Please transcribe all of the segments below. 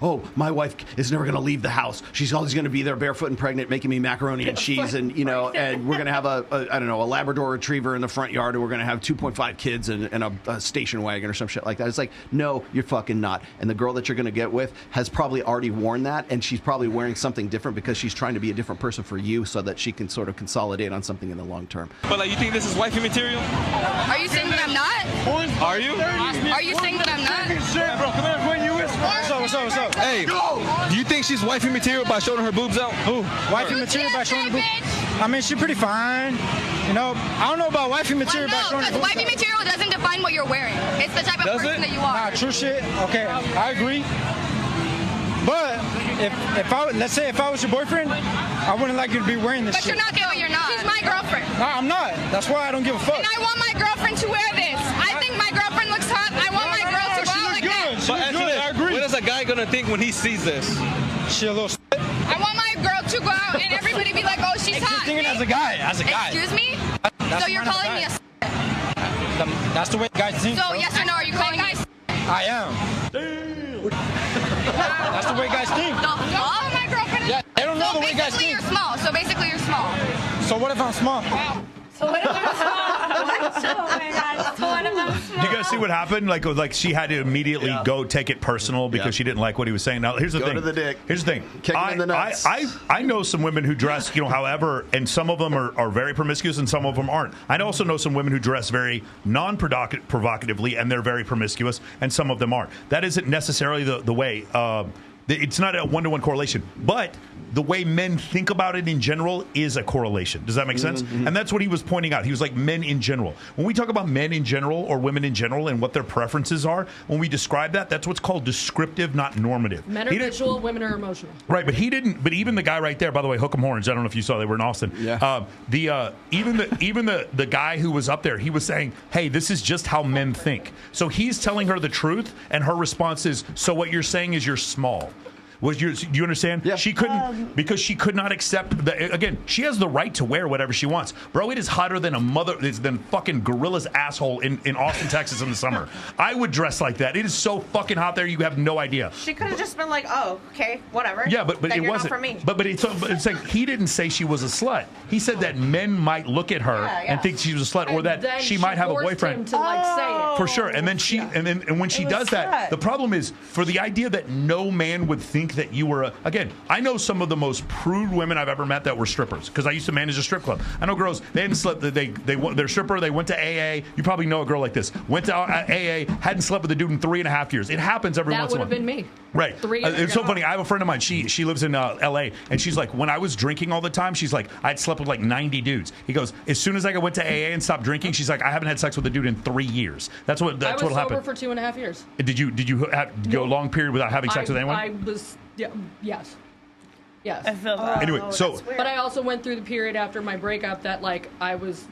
oh, my wife is never going to leave the house. She's always going to be there barefoot and pregnant, making me macaroni and cheese, and and we're going to have a Labrador Retriever in the front yard, and we're going to have 2.5 kids and a station wagon or some shit like that. It's like, no, you're fucking not. And the girl that you're going to get with has probably already worn that, and she's probably wearing something different because she's trying to be a different person for you, so that she can sort of consolidate on something in the long term. But like, you think this is wifey material? Are you saying that I'm not? Are you? Are you saying that I'm not? Hey, bro, come here. When you what's up? Hey, do you think she's wifey material by showing her boobs out? Who? Wifey material by showing her boobs? I mean, she's pretty fine. You know, I don't know about wifey material by showing her boobs. Wifey material doesn't define what you're wearing. It's the type of person that you are. Nah, true shit. Okay, I agree. But let's say if I was your boyfriend, I wouldn't like you to be wearing this shit. But you're not going. You're not. She's my girlfriend. Nah, I'm not. That's why I don't give a fuck. And I want my girlfriend to wear this. I think my girlfriend looks hot. I want my girl to go out like that. But actually, I agree. What is a guy gonna think when he sees this? She a little. I want my girl to go out and everybody be like, oh, she's hot. Thinking as a guy. Excuse me? So you're calling me a That's the way guys think. So yes or no, are you calling me? I am. That's the way guys think. Oh, my girlfriend. Yeah, they don't know the way guys think. You're small. So basically you're small. So what if I'm small? Wow. So what if I'm small? Oh my God. So what if I'm small? You guys see what happened? Like she had to immediately go take it personal because she didn't like what he was saying. Now here's the thing. Go to the dick. Here's the thing. Kick him in the nuts. I know some women who dress, however, and some of them are very promiscuous and some of them aren't. I also know some women who dress very non-provocatively and they're very promiscuous, and some of them aren't. That isn't necessarily the way. It's not a one-to-one correlation, but the way men think about it in general is a correlation. Does that make sense? Mm-hmm. And that's what he was pointing out. He was like, men in general. When we talk about men in general or women in general and what their preferences are, when we describe that, that's what's called descriptive, not normative. Men are visual, women are emotional. Right, but he didn't. But even the guy right there, by the way, Hook 'em Horns. I don't know if you saw, they were in Austin. Yeah. Even the guy who was up there, he was saying, "Hey, this is just how men think." So he's telling her the truth, and her response is, "So what you're saying is you're small." Do you understand? Yeah. She couldn't, because she could not accept again, she has the right to wear whatever she wants. Bro, it is hotter than than fucking gorilla's asshole in Austin, Texas in the summer. I would dress like that. It is so fucking hot there, you have no idea. She could have just been like, oh, okay, whatever. Yeah, but then it you're wasn't. Not for me. But it's like he didn't say she was a slut. He said that men might look at her and think she was a slut, or that she might have a boyfriend. Him to say it. For sure. And then and when she does that, the problem is for the idea that no man would think that you were again, I know some of the most prude women I've ever met that were strippers, because I used to manage a strip club. I know girls, they hadn't slept, they're stripper, they went to AA. You probably know a girl like this. Went to AA, hadn't slept with a dude in 3.5 years. It happens every once in a while. That would have been me. Right. It's so funny. I have a friend of mine. She lives in LA, and she's like, when I was drinking all the time, she's like, I'd slept with like 90 dudes. He goes, as soon as I went to AA and stopped drinking, she's like, I haven't had sex with a dude in 3 years. That's what happened. I was sober for 2.5 years. Did you go a long period without having sex with anyone? I was, yes. Yes. I feel that. Anyway, but I also went through the period after my breakup that like I was,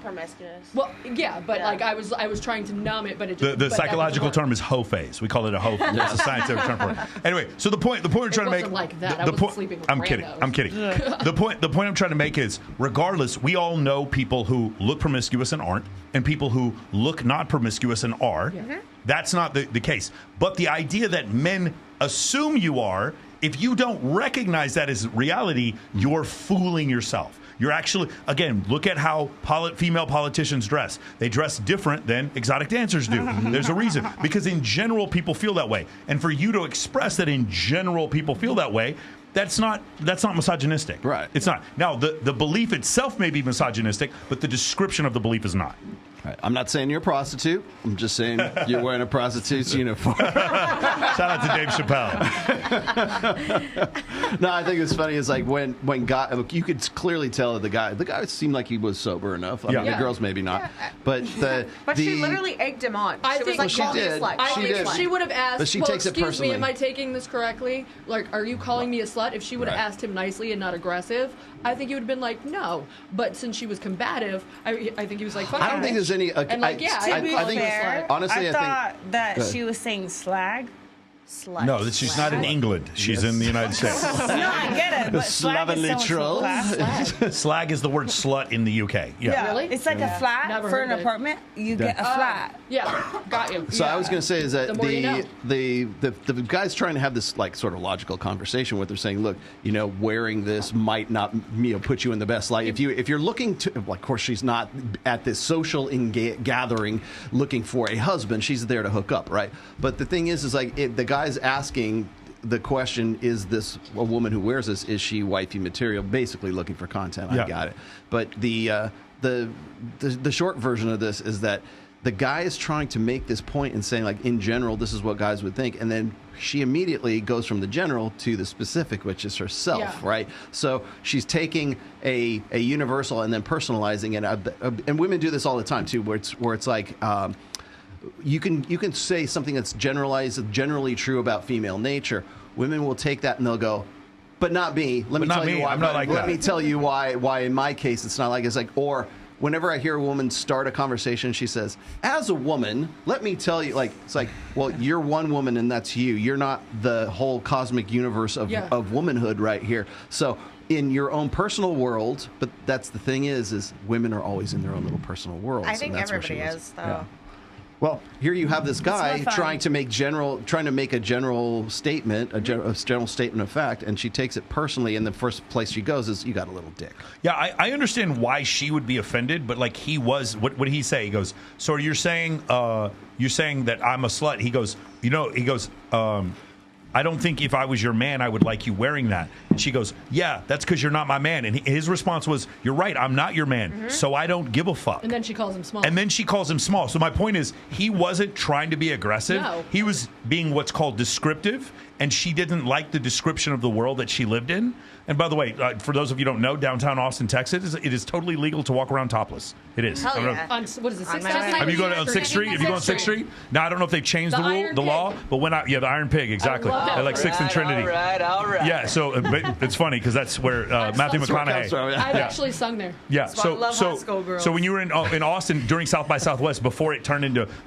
promiscuous. Well, yeah, but like I was trying to numb it, but it just, the psychological term is hoe phase. We call it a hoe. There's a scientific term for it. Anyway, so the point we're trying to make. Like that. I wasn't sleeping with randos. I'm kidding. The point I'm trying to make is, regardless, we all know people who look promiscuous and aren't, and people who look not promiscuous and are. Yeah. That's not the case. But the idea that men assume you are, if you don't recognize that as reality, you're fooling yourself. You're actually, again, look at how female politicians dress. They dress different than exotic dancers do. There's a reason. Because in general, people feel that way. And for you to express that in general people feel that way, that's not misogynistic. Right. It's not. Now, the belief itself may be misogynistic, but the description of the belief is not. Right. I'm not saying you're a prostitute. I'm just saying you're wearing a prostitute's uniform. Shout out to Dave Chappelle. No, I think it's funny. It's like when you could clearly tell that the guy seemed like he was sober enough. I mean, the girls maybe not, but she literally egged him on. I think she did. I think she would have asked. But she takes it personally. Me, am I taking this correctly? Like, are you calling me a slut? If she would have asked him nicely and not aggressive, I think he would have been like, no. But since she was combative, I think he was like, fuck. I don't think there's any. To be fair, honestly, I thought that she was saying slag. Slut. No, she's not in England. She's in the United States. No, I get it. But slag is Slovenly so much more class. Slag is the word slut in the UK. Yeah. Really? It's like a flat Never for heard an it. apartment. You get a flat. Yeah, got you. So I was going to say is that The more you know. the guy's trying to have this like sort of logical conversation with her, saying, look, wearing this might not put you in the best light. If you're looking to, well, of course, she's not at this social gathering looking for a husband. She's there to hook up, right? But the thing is like the guy's asking the question: is this a woman who wears this? Is she wifey material? Basically looking for content. Yeah. I got it. But the short version of this is that the guy is trying to make this point and saying, like, in general, this is what guys would think. And then she immediately goes from the general to the specific, which is herself, Yeah. right? So she's taking a universal and then personalizing it. And women do this all the time, too, where it's like... You can say something that's generally true about female nature. Women will take that and they'll go, but not me. Let me tell you why. I'm not like that. Let me tell you why in my case it's not like it's like, or whenever I hear a woman start a conversation, she says, as a woman, let me tell you, like, it's like, well, you're one woman and that's you. You're not the whole cosmic universe of womanhood right here. So in your own personal world, but that's the thing is women are always in their own little personal worlds. I think and that's where everybody she was. is, though. Yeah. Well, here you have this guy more fun. trying to make a general statement, a general statement of fact, and she takes it personally. And the first place she goes is, "You got a little dick." Yeah, I understand why she would be offended, but like he was, what did he say? He goes, "So you're saying that I'm a slut?" He goes, I don't think if I was your man, I would like you wearing that. And she goes, yeah, that's because you're not my man. And his response was, you're right, I'm not your man, so I don't give a fuck. And then she calls him small. And then she calls him small. So my point is, he wasn't trying to be aggressive. No. He was being what's called descriptive, and she didn't like the description of the world that she lived in. And by the way, for those of you who don't know, downtown Austin, Texas, it is totally legal to walk around topless. It is. Hell I don't know. yeah. On, what is it, 6th my way. Have you gone on 6th Street? Have you gone on 6th Street? Now, I don't know if they've changed The the Iron law, Pig. but the Iron Pig, exactly. love that. At like 6th and Trinity. All right. Yeah, so it's funny because that's where Matthew McConaughey. I've actually sung there. Yeah, That's why I love high school girls. so when you were in Austin during South by Southwest, before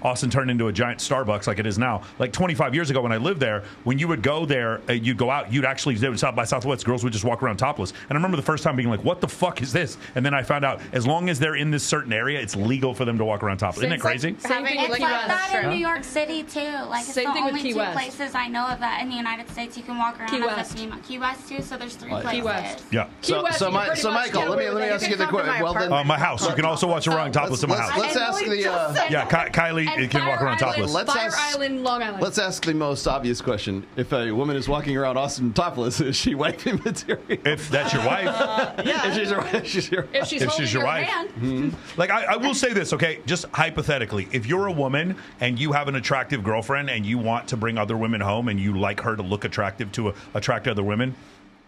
Austin turned into a giant Starbucks like it is now, like 25 years ago when I lived there, when you would go there, you'd go out, you'd actually do South by Southwest, girls would just walk around topless. And I remember the first time being like, what the fuck is this? And then I found out as long as they're in this certain area, it's legal for them to walk around topless. Isn't that crazy? Same thing It's with like Key West. that in New York City too. Like it's Same the thing with only Key two West. places I know of that in the United States you can walk around Key as West. a female. Key West too. So there's 3 Key places. West. Yeah. Key West, you pretty much Michael, get let me away with ask it. you the come to question. my Well, then, apartment. My house. You can also watch around topless in my house. Let's ask the. Yeah, Kylie And can walk Fire around Island, topless. Let's Fire ask- Island, Long Island. Let's ask the most obvious question: if a woman is walking around Austin topless, is she wifey material? If that's your wife. If she's your wife, she's your. if she's if holding she's your your wife. hand. Like, I will say this, okay? Just hypothetically, if you're a woman and you have an attractive girlfriend and you want to bring other women home and you like her to look attractive to attract other women,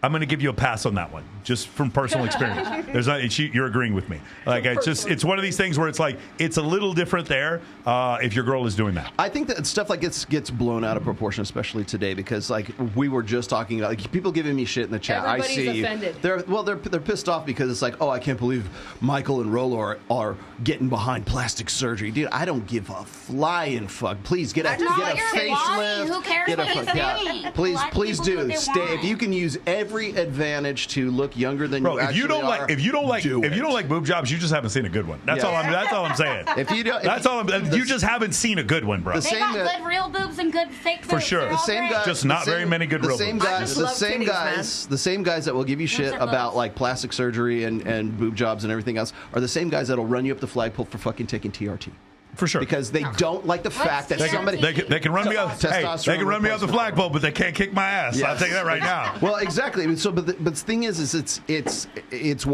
I'm going to give you a pass on that one, just from personal experience. There's not, you're agreeing with me. Like, it's one of these things where it's like, it's a little different there if your girl is doing that. I think that stuff like gets blown out of proportion, especially today, because like we were just talking about, like, people giving me shit in the chat. Everybody's I see offended. They're pissed off because it's like, oh, I can't believe Michael and Rolo are getting behind plastic surgery, dude. I don't give a flying fuck. Please get a Not your facelift. body. Who cares Get a what you fuck- yeah. think? Please Let please people do do what they stay. want. If you can use every advantage to look younger than Bro, you if actually you don't are, like, if you don't do like boob jobs, you just haven't seen a good one. That's Yeah. all I'm saying. If you don't, That's all. You just haven't seen a good one, bro. The They same got guy- good real boobs and good fake boobs. For sure. They're The all same great. guys, Just not very many good real boobs. just love titties, The same guys that will give you shit are about boobs. like plastic surgery and boob jobs and everything else are the same guys that'll run you up the flagpole for fucking taking TRT. For sure. Because they don't like the fact that TRT? somebody. They can run me off. Hey, Testosterone they can run me off the replacement. flagpole, but they can't kick my ass. Yes. I'll tell you that right now. Well, exactly. So, but the thing is it's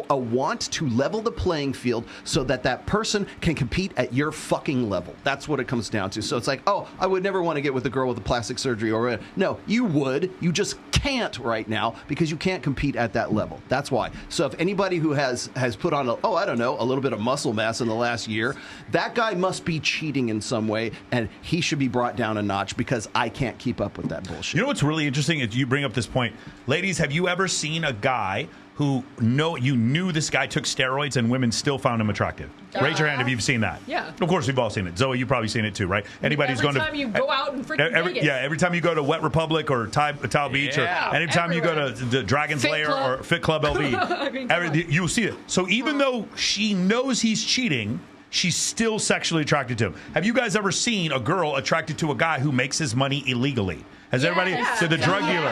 a want to level the playing field so that person can compete at your fucking level. That's what it comes down to. So it's like, oh, I would never want to get with a girl with a plastic surgery or no, you would. You just can't right now because you can't compete at that level. That's why. So if anybody who has put on a little bit of muscle mass in the last year, that guy must be cheating in some way, and he should be brought down a notch because I can't keep up with that bullshit. You know what's really interesting is you bring up this point. Ladies, have you ever seen a guy who you knew this guy took steroids and women still found him attractive? Raise your hand if you've seen that. Yeah. Of course, we've all seen it. Zoe, you've probably seen it too, right? Anybody who's going to every time you go out and freaking Vegas. Yeah, every time you go to Wet Republic or Tao Beach, or anytime you go to the Dragon's Fit Lair Club. or Fit Club LV, I mean, you'll see it. So even though she knows he's cheating, she's still sexually attracted to him. Have you guys ever seen a girl attracted to a guy who makes his money illegally? Has everybody? So the drug dealer,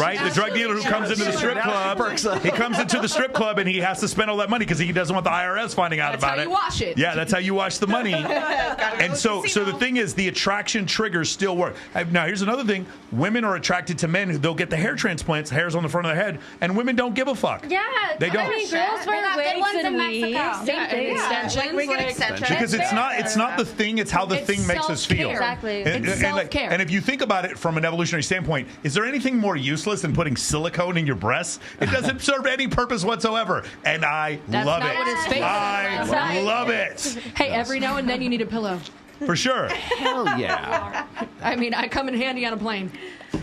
right? The drug dealer who comes into the strip club. He comes into the strip club and he has to spend all that money because he doesn't want the IRS finding out about it. That's how you wash it. Yeah, that's how you wash the money. And so the thing is, the attraction triggers still work. Now, here's another thing: women are attracted to men who they'll get the hair transplants, hairs on the front of their head, and women don't give a fuck. Yeah, They don't. I mean, girls wear got good wigs ones in and Mexico. weaves. Same thing. Extensions, we get extensions. Because it's not the thing, it's how the It's thing makes us feel. self-care. Exactly. It's self-care. And if you think about it from an evolutionary standpoint, is there anything more useless than putting silicone in your breasts? It doesn't serve any purpose whatsoever. And I That's love not it. what his face is. That's I right. love it. Hey, every now and then you need a pillow. For sure. Hell yeah. I mean, I come in handy on a plane.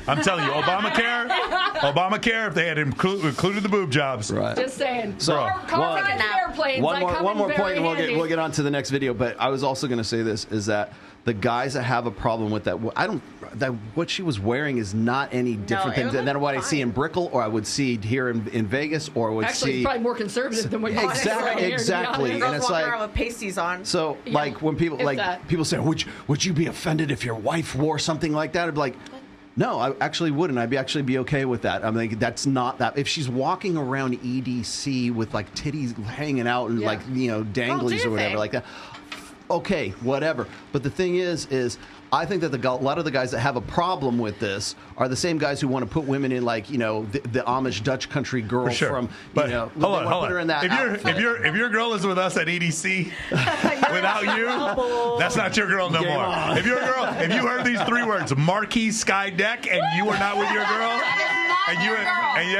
I'm telling you, Obamacare, if they had included the boob jobs. Right. Just saying. So, Car rides and airplanes. one more point, and handy. we'll get on to the next video. But I was also going to say this: is that the guys that have a problem with that, that what she was wearing is not any different than what I see in Brickell, or I would see here in Vegas, or I would Actually, see. it's probably more conservative than what you see right here, to be Exactly, honest. and it's like around with pasties on. so. Yeah, Like when people it's that. people say, "Would you be offended if your wife wore something like that?" I'd be like, no, I actually wouldn't. I'd actually be okay with that. I mean, that's not that. If she's walking around EDC with like titties hanging out and like danglies or whatever like that, okay, whatever. But the thing is I think that a lot of the guys that have a problem with this are the same guys who want to put women in like the Amish Dutch country girl For sure. from But hold on. Put her in that If your girl is with us at EDC without you, that's not your girl no Game more. on. If you heard these three words, Marquee Sky Deck, and you are not with your girl,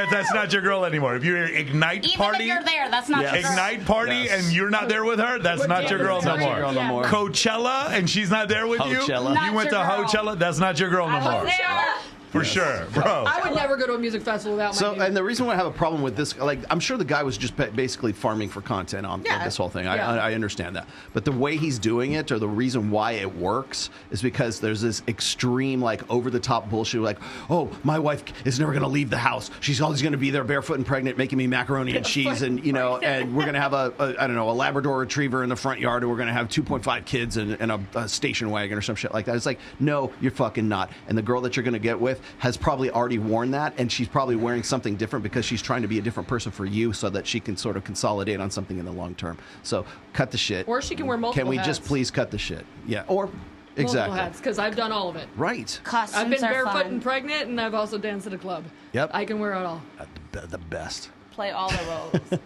that's not your girl anymore. If you're Ignite Even Party, if you're there, that's not your girl. Ignite Party, and you're not there with her, that's not your girl no more. Girl no more. Coachella, and she's not there with you. Coachella. You went to Not your girl. Coachella, that's not your girl no more. For sure, bro. I would never go to a music festival without my So, music. and the reason why I have a problem with this, like, I'm sure the guy was just basically farming for content on this whole thing. I understand that. But the way he's doing it, or the reason why it works, is because there's this extreme, like, over-the-top bullshit, like, oh, my wife is never going to leave the house. She's always going to be there barefoot and pregnant, making me macaroni and cheese, and, and we're going to have a Labrador Retriever in the front yard, and we're going to have 2.5 kids and a station wagon or some shit like that. It's like, no, you're fucking not. And the girl that you're going to get with has probably already worn that, and she's probably wearing something different because she's trying to be a different person for you so that she can sort of consolidate on something in the long term. So cut the shit. Or she can wear multiple Can we hats. just please cut the shit? Yeah. Or Multiple exactly. hats, because I've done all of it. Right. Costumes I've been are barefoot fun. and pregnant, and I've also danced at a club. Yep. I can wear it all. The best. Play all the roles.